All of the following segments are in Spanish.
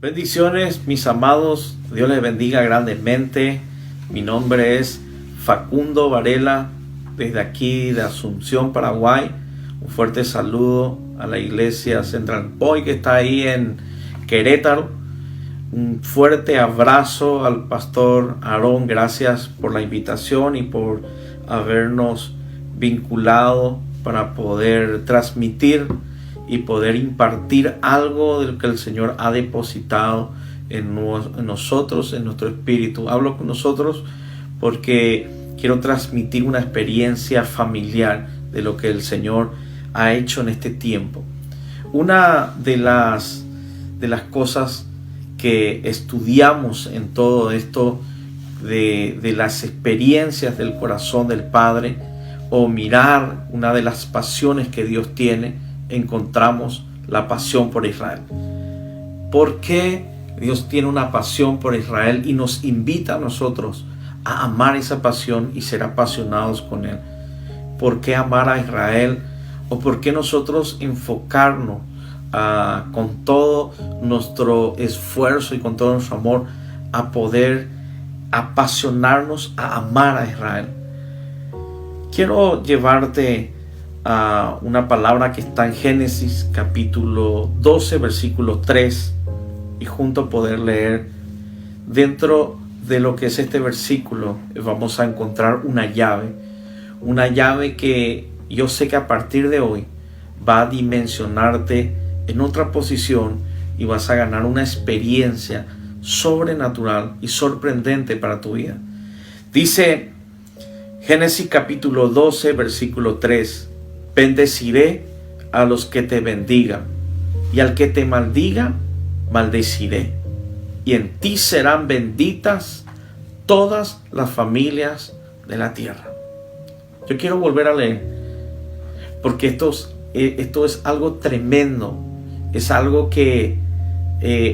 Bendiciones, mis amados. Dios les bendiga grandemente. Mi nombre es Facundo Varela, desde aquí de Asunción, Paraguay. Un fuerte saludo a la iglesia Central Point que está ahí en Querétaro. Un fuerte abrazo al pastor Aarón. Gracias por la invitación y por habernos vinculado para poder transmitir y poder impartir algo de lo que el Señor ha depositado en nosotros, en nuestro espíritu. Hablo con nosotros porque quiero transmitir una experiencia familiar de lo que el Señor ha hecho en este tiempo. Una de las cosas que estudiamos en todo esto de las experiencias del corazón del Padre, o mirar una de las pasiones que Dios tiene, encontramos la pasión por Israel. ¿Por qué Dios tiene una pasión por Israel y nos invita a nosotros a amar esa pasión y ser apasionados con Él? ¿Por qué amar a Israel? ¿O por qué nosotros enfocarnos con todo nuestro esfuerzo y con todo nuestro amor a poder apasionarnos a amar a Israel? Quiero llevarte a una palabra que está en Génesis capítulo 12 versículo 3 y junto poder leer. Dentro de lo que es este versículo vamos a encontrar una llave que yo sé que a partir de hoy va a dimensionarte en otra posición y vas a ganar una experiencia sobrenatural y sorprendente para tu vida. Dice Génesis capítulo 12 versículo 3: bendeciré a los que te bendigan, y al que te maldiga, maldeciré. Y en ti serán benditas todas las familias de la tierra. Yo quiero volver a leer, porque esto es algo tremendo. Es algo que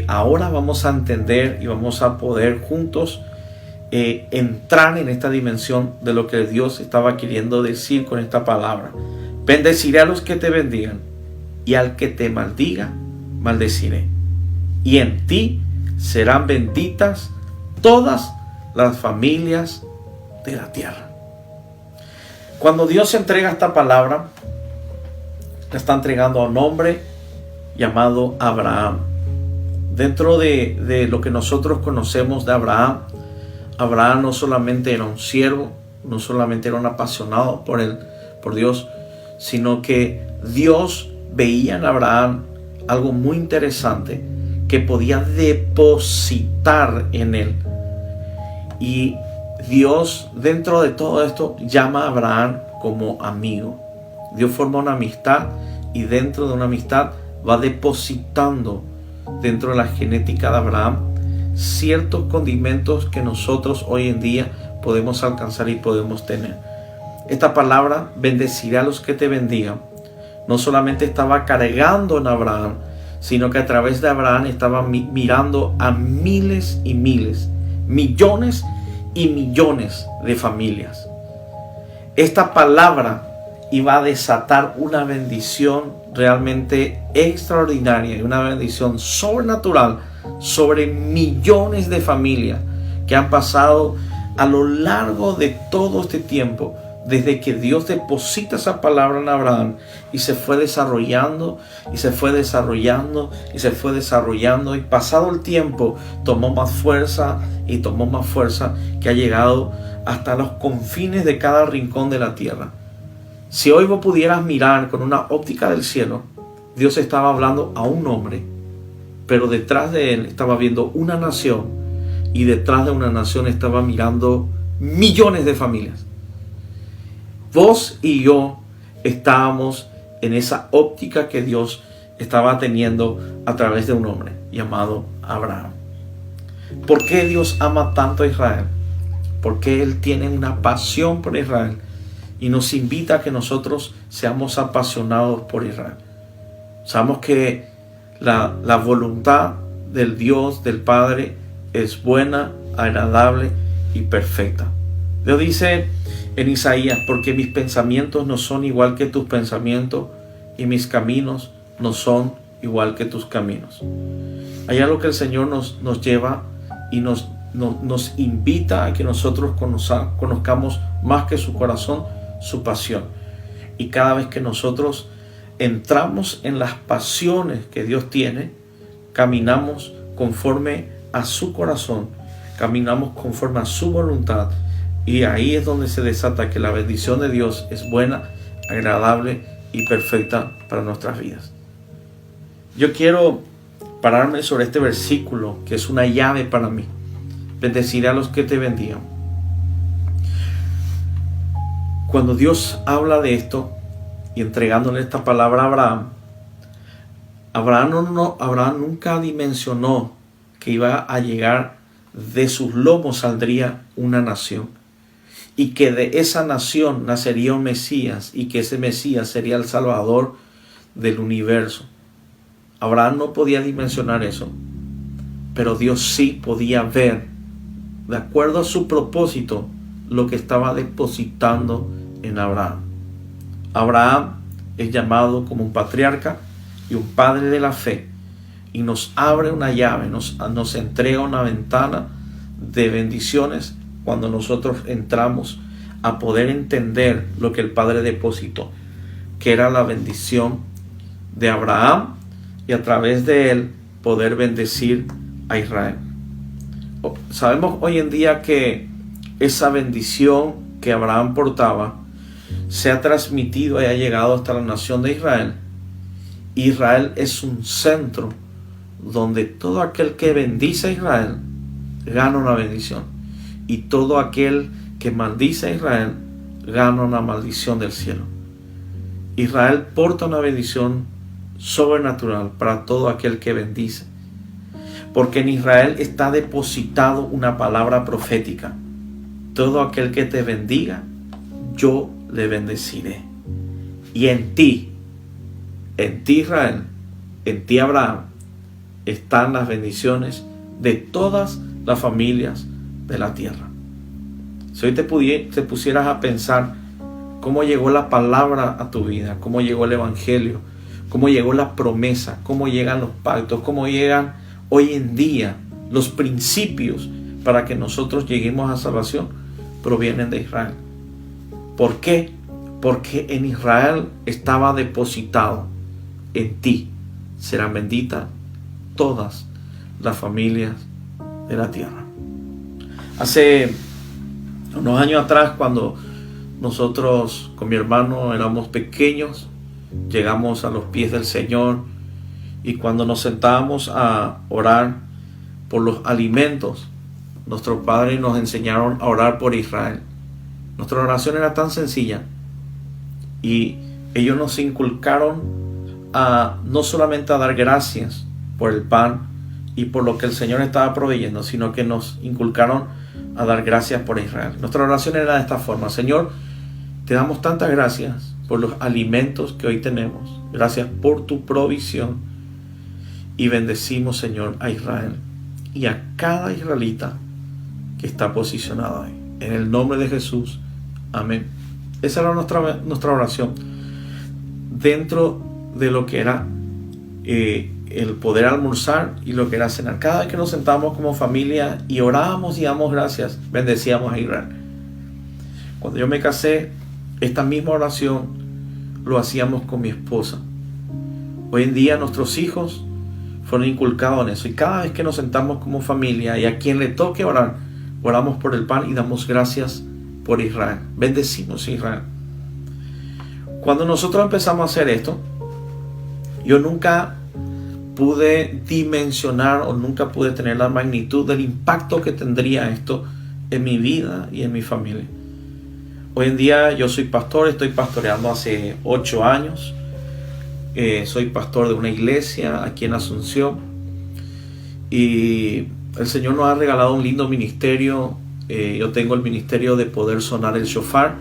ahora vamos a entender y vamos a poder juntos entrar en esta dimensión de lo que Dios estaba queriendo decir con esta palabra. Bendeciré a los que te bendigan, y al que te maldiga, maldeciré. Y en ti serán benditas todas las familias de la tierra. Cuando Dios entrega esta palabra, la está entregando a un hombre llamado Abraham. Dentro de lo que nosotros conocemos de Abraham, Abraham no solamente era un siervo, no solamente era un apasionado por Dios, sino que Dios veía en Abraham algo muy interesante que podía depositar en él. Y Dios, dentro de todo esto, llama a Abraham como amigo. Dios forma una amistad, y dentro de una amistad va depositando dentro de la genética de Abraham ciertos condimentos que nosotros hoy en día podemos alcanzar y podemos tener. Esta palabra, bendeciré a los que te bendigan, no solamente estaba cargando en Abraham, sino que a través de Abraham estaba mirando a miles y miles, millones y millones de familias. Esta palabra iba a desatar una bendición realmente extraordinaria y una bendición sobrenatural sobre millones de familias que han pasado a lo largo de todo este tiempo, desde que Dios deposita esa palabra en Abraham, y se fue desarrollando y se fue desarrollando y se fue desarrollando, y pasado el tiempo tomó más fuerza y tomó más fuerza, que ha llegado hasta los confines de cada rincón de la tierra. Si hoy vos pudieras mirar con una óptica del cielo, Dios estaba hablando a un hombre, pero detrás de él estaba viendo una nación, y detrás de una nación estaba mirando millones de familias. Vos y yo estábamos en esa óptica que Dios estaba teniendo a través de un hombre llamado Abraham. ¿Por qué Dios ama tanto a Israel? Porque Él tiene una pasión por Israel y nos invita a que nosotros seamos apasionados por Israel. Sabemos que la voluntad del Dios, del Padre, es buena, agradable y perfecta. Dios dice en Isaías: porque mis pensamientos no son igual que tus pensamientos, y mis caminos no son igual que tus caminos. Hay algo que el Señor nos lleva y nos invita a que nosotros conozcamos más que su corazón, su pasión. Y cada vez que nosotros entramos en las pasiones que Dios tiene, caminamos conforme a su corazón, caminamos conforme a su voluntad, y ahí es donde se desata que la bendición de Dios es buena, agradable y perfecta para nuestras vidas. Yo quiero pararme sobre este versículo que es una llave para mí. Bendeciré a los que te bendigan. Cuando Dios habla de esto y entregándole esta palabra a Abraham nunca dimensionó que iba a llegar, de sus lomos saldría una nación, y que de esa nación nacería un Mesías, y que ese Mesías sería el Salvador del universo. Abraham no podía dimensionar eso, pero Dios sí podía ver, de acuerdo a su propósito, lo que estaba depositando en Abraham. Abraham es llamado como un patriarca y un padre de la fe, y nos abre una llave, nos entrega una ventana de bendiciones cuando nosotros entramos a poder entender lo que el Padre depositó, que era la bendición de Abraham, y a través de él poder bendecir a Israel. Sabemos hoy en día que esa bendición que Abraham portaba se ha transmitido y ha llegado hasta la nación de Israel. Israel es un centro donde todo aquel que bendice a Israel gana una bendición, y todo aquel que maldice a Israel gana una maldición del cielo. Israel porta una bendición sobrenatural para todo aquel que bendice, porque en Israel está depositado una palabra profética: todo aquel que te bendiga, yo le bendeciré. Y en ti Israel, en ti Abraham, están las bendiciones de todas las familias de la tierra. Si hoy te pusieras a pensar cómo llegó la palabra a tu vida, cómo llegó el evangelio, cómo llegó la promesa, cómo llegan los pactos, cómo llegan hoy en día los principios para que nosotros lleguemos a salvación, provienen de Israel. ¿Por qué? Porque en Israel estaba depositado: en ti serán benditas todas las familias de la tierra. Hace unos años atrás, cuando nosotros con mi hermano éramos pequeños, llegamos a los pies del Señor, y cuando nos sentábamos a orar por los alimentos, nuestros padres nos enseñaron a orar por Israel. Nuestra oración era tan sencilla, y ellos nos inculcaron a no solamente a dar gracias por el pan y por lo que el Señor estaba proveyendo, sino que nos inculcaron a dar gracias por Israel. Nuestra oración era de esta forma: Señor, te damos tantas gracias por los alimentos que hoy tenemos, gracias por tu provisión, y bendecimos, Señor, a Israel y a cada israelita que está posicionado ahí. En el nombre de Jesús, amén. Esa era nuestra oración, dentro de lo que era el poder almorzar y lo que era cenar. Cada vez que nos sentábamos como familia y orábamos y damos gracias, bendecíamos a Israel. Cuando yo me casé, esta misma oración lo hacíamos con mi esposa. Hoy en día nuestros hijos fueron inculcados en eso, y cada vez que nos sentamos como familia y a quien le toque orar, oramos por el pan y damos gracias por Israel. Bendecimos a Israel. Cuando nosotros empezamos a hacer esto, yo nunca pude dimensionar o nunca pude tener la magnitud del impacto que tendría esto en mi vida y en mi familia. Hoy en día yo soy pastor, estoy pastoreando hace 8 años. Soy pastor de una iglesia aquí en Asunción, y el Señor nos ha regalado un lindo ministerio. Yo tengo el ministerio de poder sonar el shofar.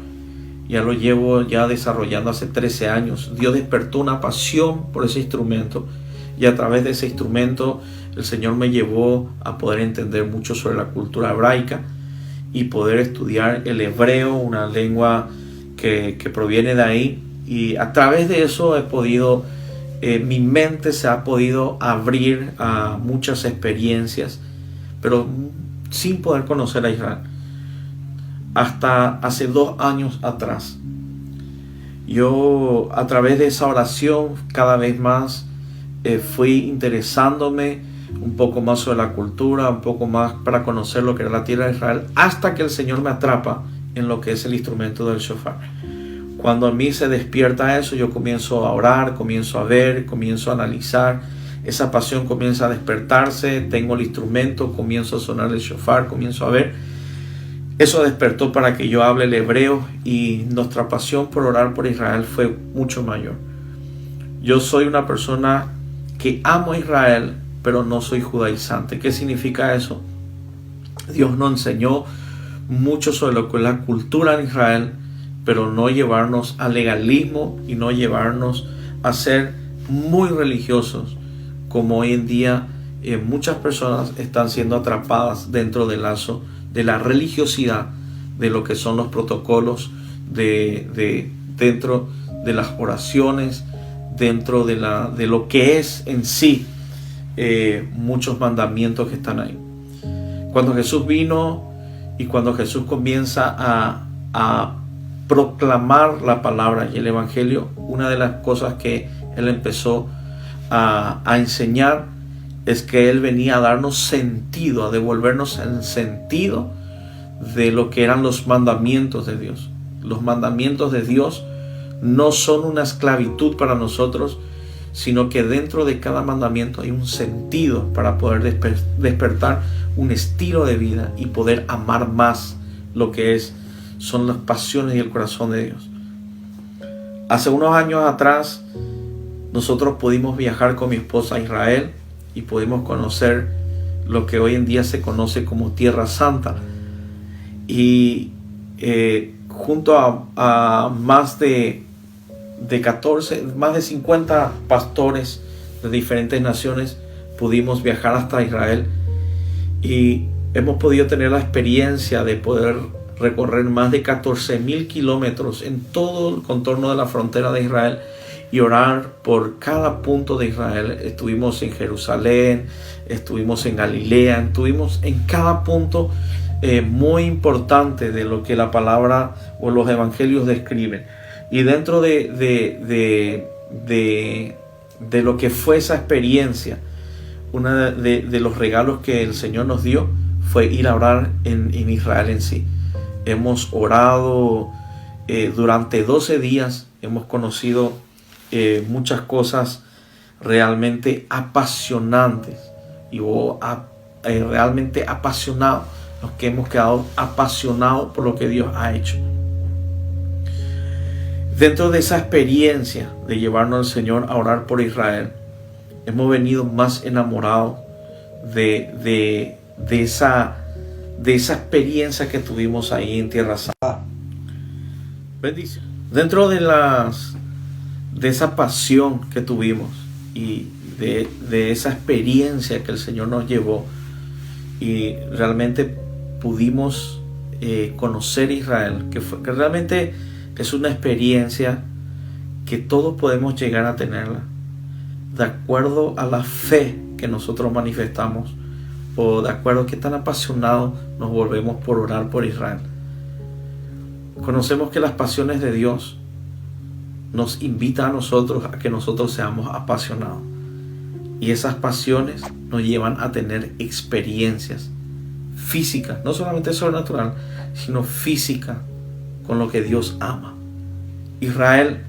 Ya lo llevo desarrollando hace 13 años. Dios despertó una pasión por ese instrumento, y a través de ese instrumento el Señor me llevó a poder entender mucho sobre la cultura hebraica y poder estudiar el hebreo, una lengua que proviene de ahí. Y a través de eso he podido mi mente se ha podido abrir a muchas experiencias, pero sin poder conocer a Israel. Hasta hace 2 años atrás, yo a través de esa oración cada vez más fui interesándome un poco más sobre la cultura, un poco más para conocer lo que era la tierra de Israel, hasta que el Señor me atrapa en lo que es el instrumento del shofar. Cuando a mí se despierta eso, yo comienzo a orar, comienzo a ver, comienzo a analizar. Esa pasión comienza a despertarse, tengo el instrumento, comienzo a sonar el shofar, comienzo a ver. Eso despertó para que yo hable el hebreo, y nuestra pasión por orar por Israel fue mucho mayor. Yo soy una persona que amo a Israel, pero no soy judaizante. ¿Qué significa eso? Dios nos enseñó mucho sobre lo que es la cultura en Israel, pero no llevarnos al legalismo y no llevarnos a ser muy religiosos, como hoy en día muchas personas están siendo atrapadas dentro del lazo de la religiosidad, de lo que son los protocolos, dentro de las oraciones, dentro de lo que es en sí muchos mandamientos que están ahí. Cuando Jesús vino y cuando Jesús comienza a proclamar la palabra y el evangelio, una de las cosas que él empezó a enseñar es que él venía a darnos sentido, a devolvernos el sentido de lo que eran los mandamientos de Dios. Los mandamientos de Dios no son una esclavitud para nosotros, sino que dentro de cada mandamiento hay un sentido para poder despertar un estilo de vida y poder amar más lo que son las pasiones y el corazón de Dios. Hace unos años atrás, nosotros pudimos viajar con mi esposa a Israel y pudimos conocer lo que hoy en día se conoce como Tierra Santa. Y junto a más de 50 pastores de diferentes naciones, pudimos viajar hasta Israel y hemos podido tener la experiencia de poder recorrer más de 14,000 kilómetros en todo el contorno de la frontera de Israel y orar por cada punto de Israel. Estuvimos en Jerusalén, estuvimos en Galilea, estuvimos en cada punto muy importante de lo que la palabra o los evangelios describen. Y dentro de lo que fue esa experiencia, uno de los regalos que el Señor nos dio fue ir a orar en Israel en sí. Hemos orado durante 12 días, hemos conocido muchas cosas realmente apasionantes y realmente apasionados, los que hemos quedado apasionados por lo que Dios ha hecho. Dentro de esa experiencia de llevarnos al Señor a orar por Israel, hemos venido más enamorados de esa experiencia que tuvimos ahí en Tierra Santa. Bendición. Dentro de esa pasión que tuvimos y de esa experiencia que el Señor nos llevó, y realmente pudimos conocer Israel, que realmente es una experiencia que todos podemos llegar a tenerla de acuerdo a la fe que nosotros manifestamos, o de acuerdo a qué tan apasionados nos volvemos por orar por Israel. Conocemos que las pasiones de Dios nos invitan a nosotros a que nosotros seamos apasionados, y esas pasiones nos llevan a tener experiencias físicas, no solamente sobrenatural, sino física, con lo que Dios ama. Israel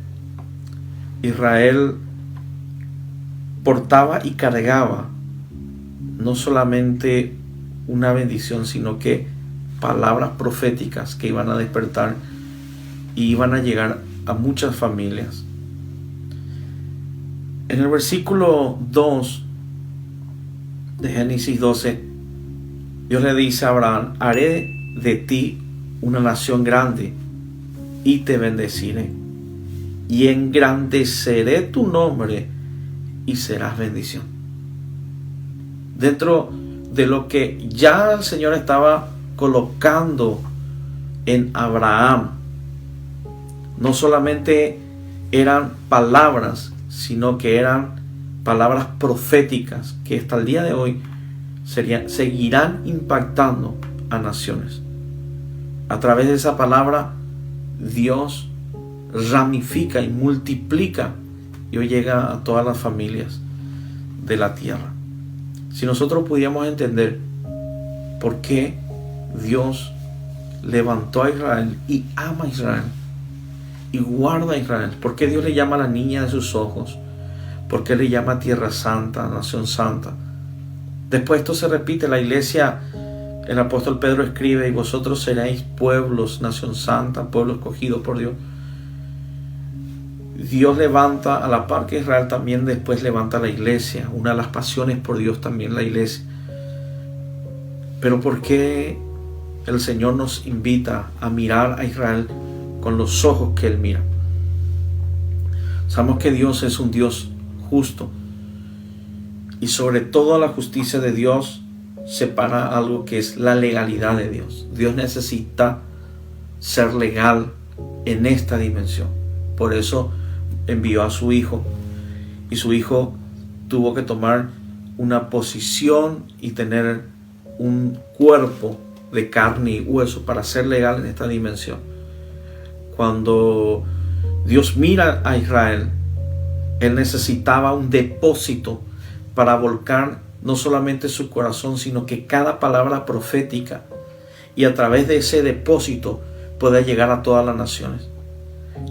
portaba y cargaba no solamente una bendición, sino que palabras proféticas que iban a despertar y iban a llegar a muchas familias. En el versículo 2 de Génesis 12, Dios le dice a Abraham: haré de ti una nación grande y te bendeciré, y engrandeceré tu nombre y serás bendición. Dentro de lo que ya el Señor estaba colocando en Abraham, no solamente eran palabras sino que eran palabras proféticas que hasta el día de hoy seguirán impactando a naciones. A través de esa palabra, Dios ramifica y multiplica y hoy llega a todas las familias de la tierra. Si nosotros pudiéramos entender por qué Dios levantó a Israel y ama a Israel y guarda a Israel, por qué Dios le llama a la niña de sus ojos, por qué le llama Tierra Santa, Nación Santa. Después esto se repite, la iglesia, el apóstol Pedro escribe: y vosotros seréis pueblos, nación santa, pueblo escogido por Dios. Dios levanta, a la par que Israel también después levanta a la iglesia, una de las pasiones por Dios también la iglesia. Pero ¿por qué el Señor nos invita a mirar a Israel con los ojos que Él mira? Sabemos que Dios es un Dios justo, y sobre toda la justicia de Dios separa algo que es la legalidad de Dios. Dios necesita ser legal en esta dimensión. Por eso envió a su Hijo, y su Hijo tuvo que tomar una posición y tener un cuerpo de carne y hueso para ser legal en esta dimensión. Cuando Dios mira a Israel, Él necesitaba un depósito para volcar no solamente su corazón, sino que cada palabra profética, y a través de ese depósito pueda llegar a todas las naciones.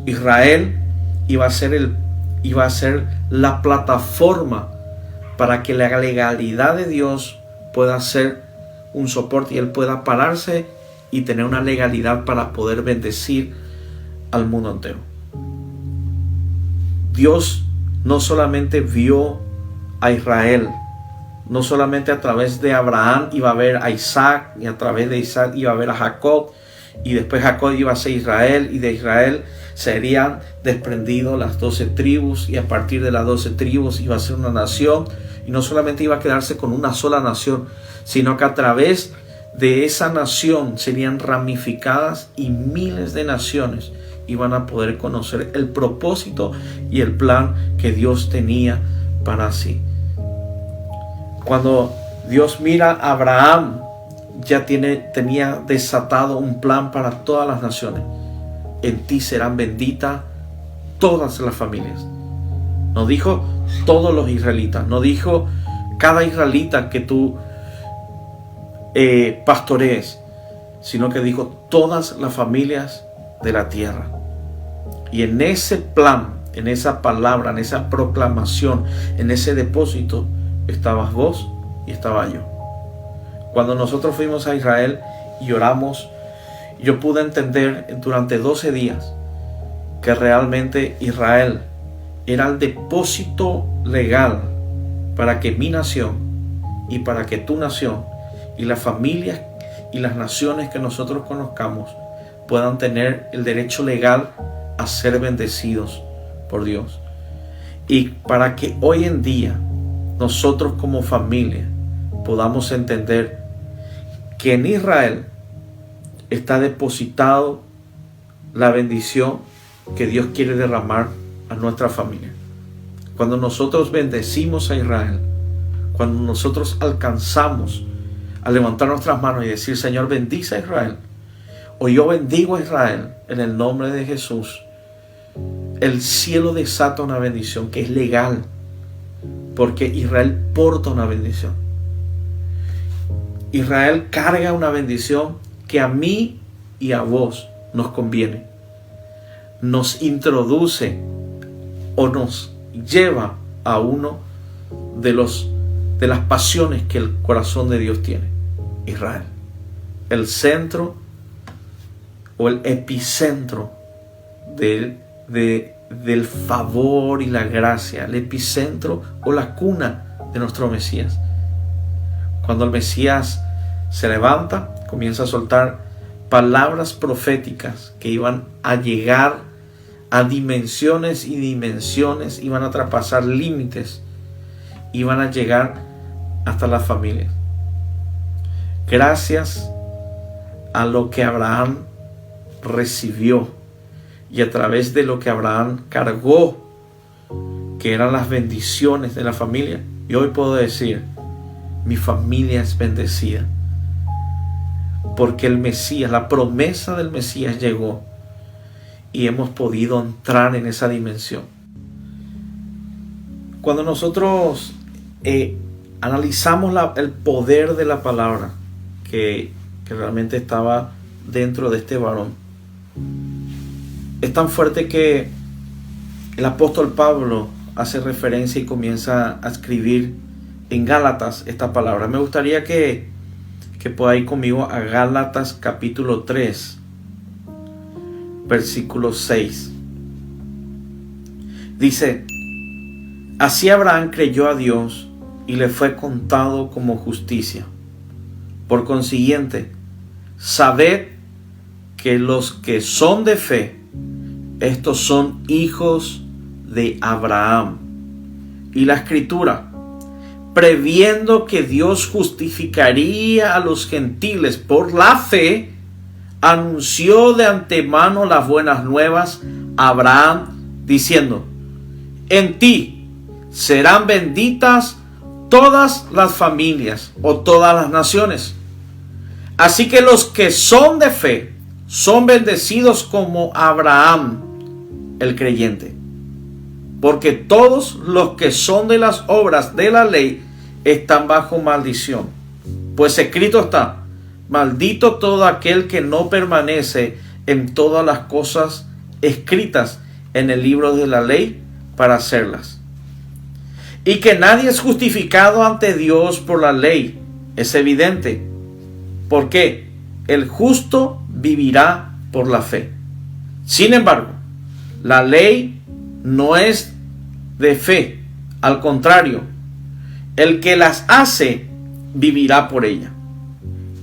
Israel iba a ser la plataforma para que la legalidad de Dios pueda ser un soporte y Él pueda pararse y tener una legalidad para poder bendecir al mundo entero. Dios no solamente vio a Israel, no solamente a través de Abraham iba a ver a Isaac, y a través de Isaac iba a ver a Jacob, y después Jacob iba a ser Israel, y de Israel serían desprendidos las 12 tribus, y a partir de las 12 tribus iba a ser una nación, y no solamente iba a quedarse con una sola nación, sino que a través de esa nación serían ramificadas, y miles de naciones iban a poder conocer el propósito y el plan que Dios tenía para sí. Cuando Dios mira a Abraham, ya tenía desatado un plan para todas las naciones. En ti serán benditas todas las familias. No dijo todos los israelitas, no dijo cada israelita que tú pastorees, sino que dijo todas las familias de la tierra. Y en ese plan, en esa palabra, en esa proclamación, en ese depósito, estabas vos y estaba yo. Cuando nosotros fuimos a Israel y oramos, yo pude entender durante 12 días que realmente Israel era el depósito legal para que mi nación y para que tu nación y las familias y las naciones que nosotros conozcamos puedan tener el derecho legal a ser bendecidos por Dios. Y para que hoy en día nosotros como familia podamos entender que en Israel está depositado la bendición que Dios quiere derramar a nuestra familia. Cuando nosotros bendecimos a Israel, cuando nosotros alcanzamos a levantar nuestras manos y decir: Señor, bendice a Israel, o yo bendigo a Israel en el nombre de Jesús, el cielo desata una bendición que es legal, porque Israel porta una bendición. Israel carga una bendición que a mí y a vos nos conviene. Nos introduce o nos lleva a uno de las pasiones que el corazón de Dios tiene. Israel, el centro o el epicentro del favor y la gracia, el epicentro o la cuna de nuestro Mesías. Cuando el Mesías se levanta, comienza a soltar palabras proféticas que iban a llegar a dimensiones y dimensiones, iban a traspasar límites, iban a llegar hasta las familias. Gracias a lo que Abraham recibió y a través de lo que Abraham cargó que eran las bendiciones de la familia. Y hoy puedo decir, mi familia es bendecida. Porque el Mesías, la promesa del Mesías llegó. Y hemos podido entrar en esa dimensión. Cuando nosotros analizamos el poder de la palabra que realmente estaba dentro de este varón, es tan fuerte que el apóstol Pablo hace referencia y comienza a escribir en Gálatas esta palabra. Me gustaría que pueda ir conmigo a Gálatas capítulo 3, versículo 6. Dice: así Abraham creyó a Dios y le fue contado como justicia. Por consiguiente, sabed que los que son de fe, estos son hijos de Abraham. Y la Escritura, previendo que Dios justificaría a los gentiles por la fe, anunció de antemano las buenas nuevas a Abraham, diciendo: en ti serán benditas todas las familias o todas las naciones. Así que los que son de fe son bendecidos como Abraham, el creyente. Porque todos los que son de las obras de la ley están bajo maldición. Pues escrito está: maldito todo aquel que no permanece en todas las cosas escritas en el libro de la ley para hacerlas. Y que nadie es justificado ante Dios por la ley, es evidente. Porque el justo vivirá por la fe. Sin embargo, la ley no es de fe. Al contrario, el que las hace vivirá por ella.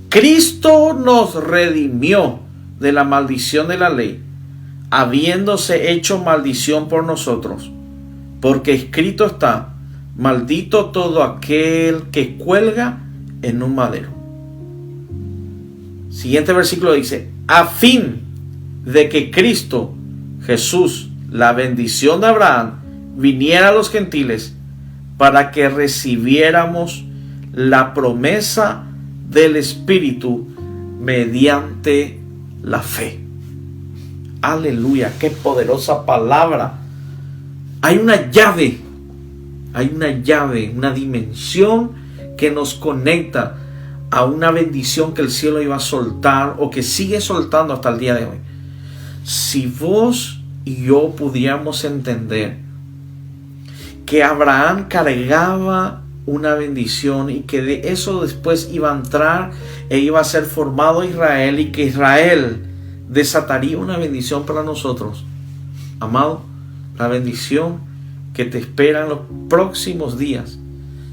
Cristo nos redimió de la maldición de la ley, habiéndose hecho maldición por nosotros, porque escrito está: maldito todo aquel que cuelga en un madero. Siguiente versículo dice: a fin de que Cristo Jesús, la bendición de Abraham, viniera a los gentiles, para que recibiéramos la promesa del Espíritu mediante la fe. Aleluya, qué poderosa palabra. Hay una llave, una dimensión que nos conecta a una bendición que el cielo iba a soltar o que sigue soltando hasta el día de hoy. Si vos y yo pudiéramos entender que Abraham cargaba una bendición y que de eso después iba a entrar e iba a ser formado Israel, y que Israel desataría una bendición para nosotros. Amado, la bendición que te espera en los próximos días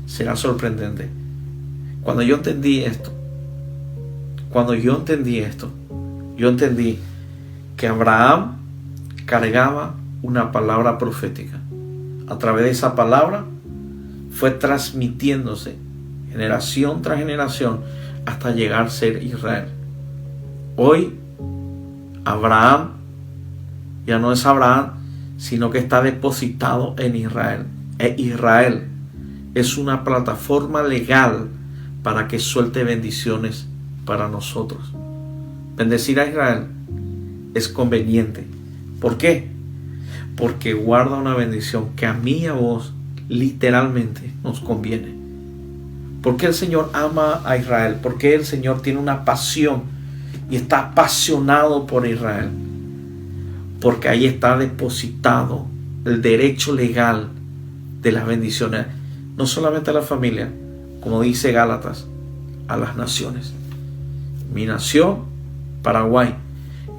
será sorprendente. Cuando yo entendí esto, yo entendí que Abraham cargaba una palabra profética. A través de esa palabra fue transmitiéndose generación tras generación hasta llegar a ser Israel. Hoy Abraham ya no es Abraham, sino que está depositado en Israel. Israel es una plataforma legal para que suelte bendiciones para nosotros. Bendecir a Israel es conveniente. ¿Por qué? Porque guarda una bendición que a mí y a vos literalmente nos conviene. ¿Por qué el Señor ama a Israel? ¿Por qué el Señor tiene una pasión y está apasionado por Israel? Porque ahí está depositado el derecho legal de las bendiciones, no solamente a la familia, como dice Gálatas, a las naciones. Mi nación, Paraguay,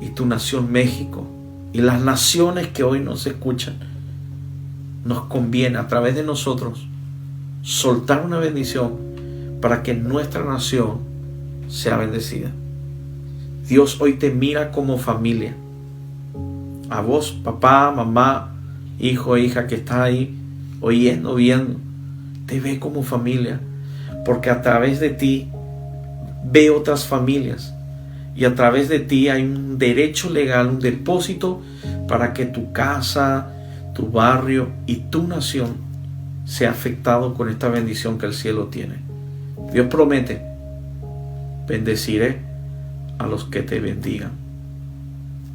y tu nación, México, y las naciones que hoy nos escuchan, nos conviene a través de nosotros soltar una bendición para que nuestra nación sea bendecida. Dios hoy te mira como familia. A vos, papá, mamá, hijo, hija que está ahí oyendo, viendo, te ve como familia, porque a través de ti ve otras familias, y a través de ti hay un derecho legal, un depósito para que tu casa, tu barrio y tu nación sea afectado con esta bendición que el cielo tiene. Dios promete: bendeciré a los que te bendigan.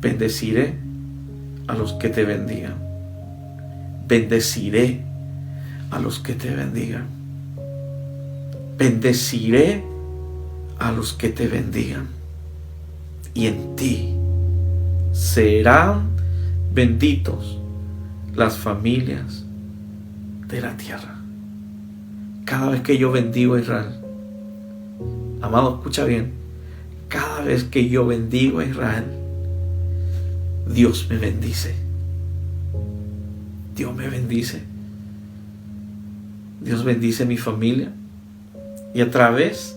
Bendeciré a los que te bendigan. Bendeciré a los que te bendigan. Bendeciré a los que te bendigan. Y en ti serán benditos las familias de la tierra. Cada vez que yo bendigo a Israel, amado, escucha bien, cada vez que yo bendigo a Israel, Dios me bendice. Dios me bendice. Dios bendice mi familia. Y a través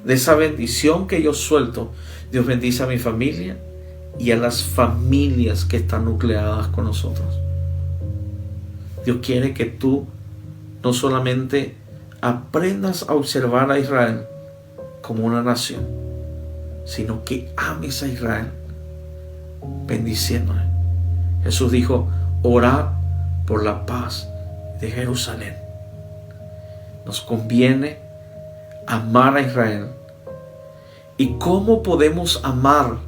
de esa bendición que yo suelto, Dios bendice a mi familia y a las familias que están nucleadas con nosotros. Dios quiere que tú no solamente aprendas a observar a Israel como una nación, sino que ames a Israel bendiciéndole. Jesús dijo: orad por la paz de Jerusalén. Nos conviene amar a Israel. ¿Y cómo podemos amar?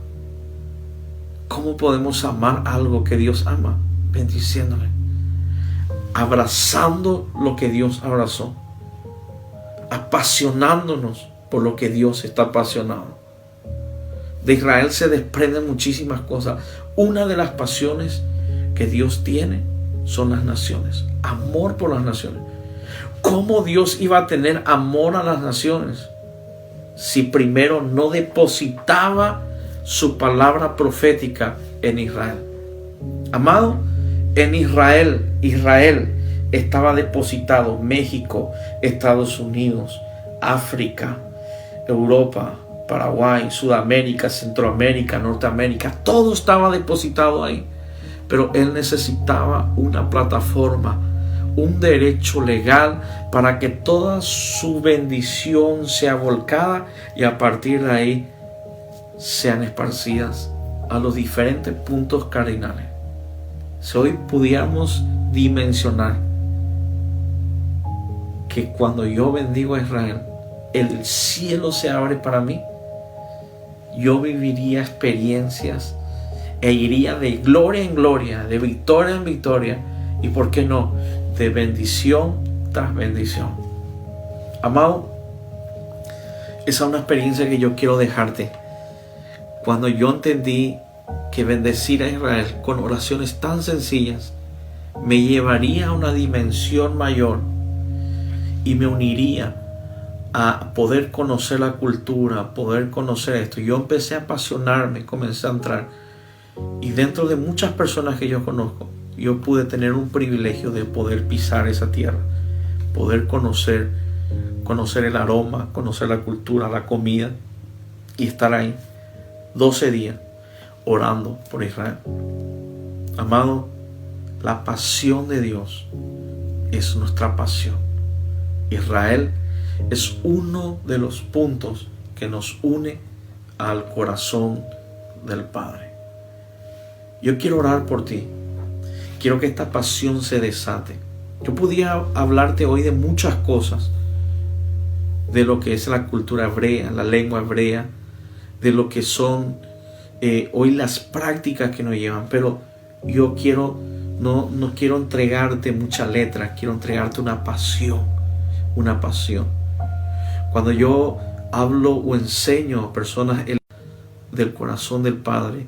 ¿Cómo podemos amar algo que Dios ama? Bendiciéndole, abrazando lo que Dios abrazó, apasionándonos por lo que Dios está apasionado. De Israel se desprenden muchísimas cosas. Una de las pasiones que Dios tiene son las naciones. Amor por las naciones. ¿Cómo Dios iba a tener amor a las naciones si primero no depositaba su palabra profética en Israel? Amado, en Israel estaba depositado México, Estados Unidos, África, Europa, Paraguay, Sudamérica, Centroamérica, Norteamérica. Todo estaba depositado ahí. Pero él necesitaba una plataforma, un derecho legal para que toda su bendición sea volcada y a partir de ahí sean esparcidas a los diferentes puntos cardinales. Si hoy pudiéramos dimensionar que cuando yo bendigo a Israel, el cielo se abre para mí, yo viviría experiencias e iría de gloria en gloria, de victoria en victoria y, ¿por qué no?, de bendición tras bendición. Amado, esa es una experiencia que yo quiero dejarte. Cuando yo entendí que bendecir a Israel con oraciones tan sencillas me llevaría a una dimensión mayor y me uniría a poder conocer la cultura, poder conocer esto. Yo empecé a apasionarme, comencé a entrar, y dentro de muchas personas que yo conozco, yo pude tener un privilegio de poder pisar esa tierra, poder conocer el aroma, conocer la cultura, la comida, y estar ahí 12 días orando por Israel. Amado, la pasión de Dios es nuestra pasión. Israel es uno de los puntos que nos une al corazón del Padre. Yo quiero orar por ti. Quiero que esta pasión se desate. Yo podía hablarte hoy de muchas cosas, de lo que es la cultura hebrea, la lengua hebrea, de lo que son hoy las prácticas que nos llevan, pero yo no quiero entregarte mucha letra, quiero entregarte una pasión. Cuando yo hablo o enseño a personas del corazón del Padre,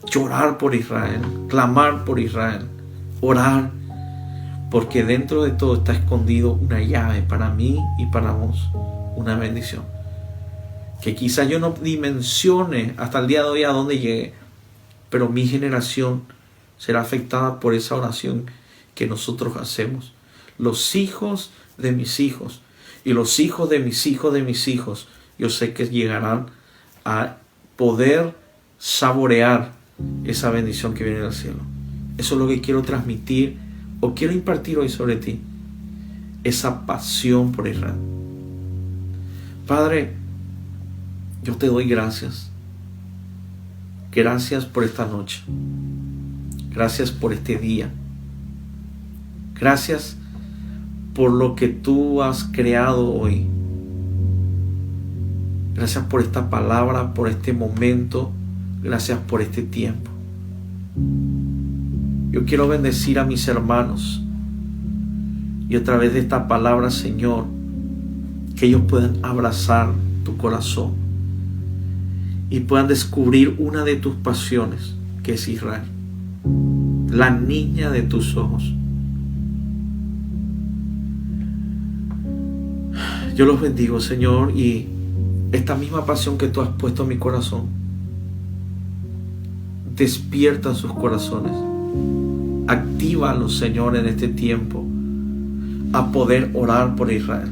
llorar por Israel, clamar por Israel, orar, porque dentro de todo está escondido una llave para mí y para vos, una bendición que quizás yo no dimensione hasta el día de hoy a dónde llegue, pero mi generación será afectada por esa oración que nosotros hacemos. Los hijos de mis hijos y los hijos de mis hijos de mis hijos, yo sé que llegarán a poder saborear esa bendición que viene del cielo. Eso es lo que quiero transmitir o quiero impartir hoy sobre ti, esa pasión por Israel. Padre, yo te doy gracias. Gracias por esta noche. Gracias por este día. Gracias por lo que tú has creado hoy. Gracias por esta palabra, por este momento. Gracias por este tiempo. Yo quiero bendecir a mis hermanos. Y a través de esta palabra, Señor, que ellos puedan abrazar tu corazón y puedan descubrir una de tus pasiones, que es Israel, la niña de tus ojos. Yo los bendigo, Señor, y esta misma pasión que tú has puesto en mi corazón, despierta sus corazones. Actívalos, Señor, en este tiempo a poder orar por Israel.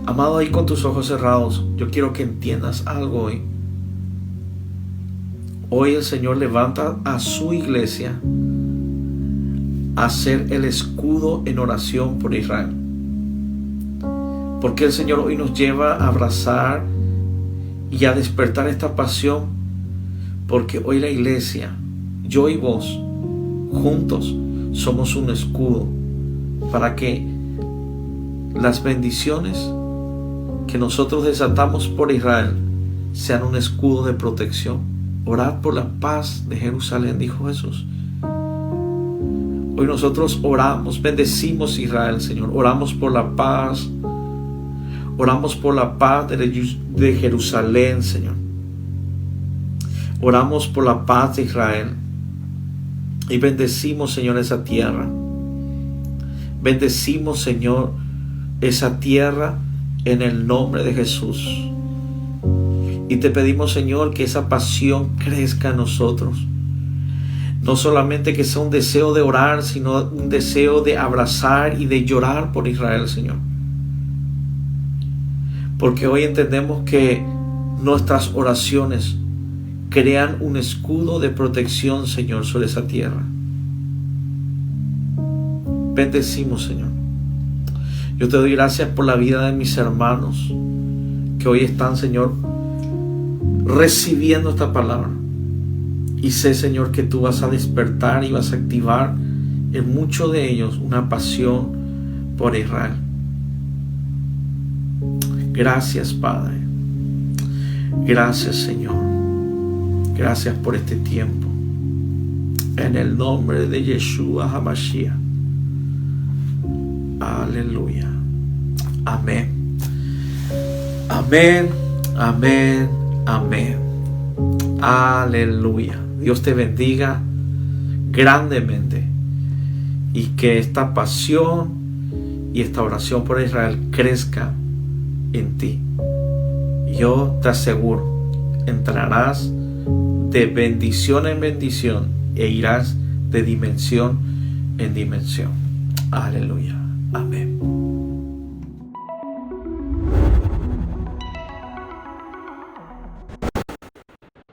Amado, ahí con tus ojos cerrados, yo quiero que entiendas algo hoy. Hoy el Señor levanta a su iglesia a ser el escudo en oración por Israel. Porque el Señor hoy nos lleva a abrazar y a despertar esta pasión. Porque hoy la iglesia, yo y vos, juntos, somos un escudo para que las bendiciones que nosotros desatamos por Israel sean un escudo de protección. Orad por la paz de Jerusalén, dijo Jesús. Hoy nosotros oramos, bendecimos Israel, Señor. Oramos por la paz. Oramos por la paz de Jerusalén, Señor. Oramos por la paz de Israel. Y bendecimos, Señor, esa tierra. Bendecimos, Señor, esa tierra en el nombre de Jesús. Y te pedimos, Señor, que esa pasión crezca en nosotros. No solamente que sea un deseo de orar, sino un deseo de abrazar y de llorar por Israel, Señor. Porque hoy entendemos que nuestras oraciones crean un escudo de protección, Señor, sobre esa tierra. Bendecimos, Señor. Yo te doy gracias por la vida de mis hermanos que hoy están, Señor, recibiendo esta palabra. Y sé, Señor, que tú vas a despertar y vas a activar en muchos de ellos una pasión por Israel. Gracias, Padre. Gracias, Señor. Gracias por este tiempo. En el nombre de Yeshua HaMashiach. Aleluya. Amén. Amén. Amén. Amén. Aleluya. Dios te bendiga grandemente. Y que esta pasión y esta oración por Israel crezca en ti. Yo te aseguro, entrarás de bendición en bendición e irás de dimensión en dimensión. Aleluya.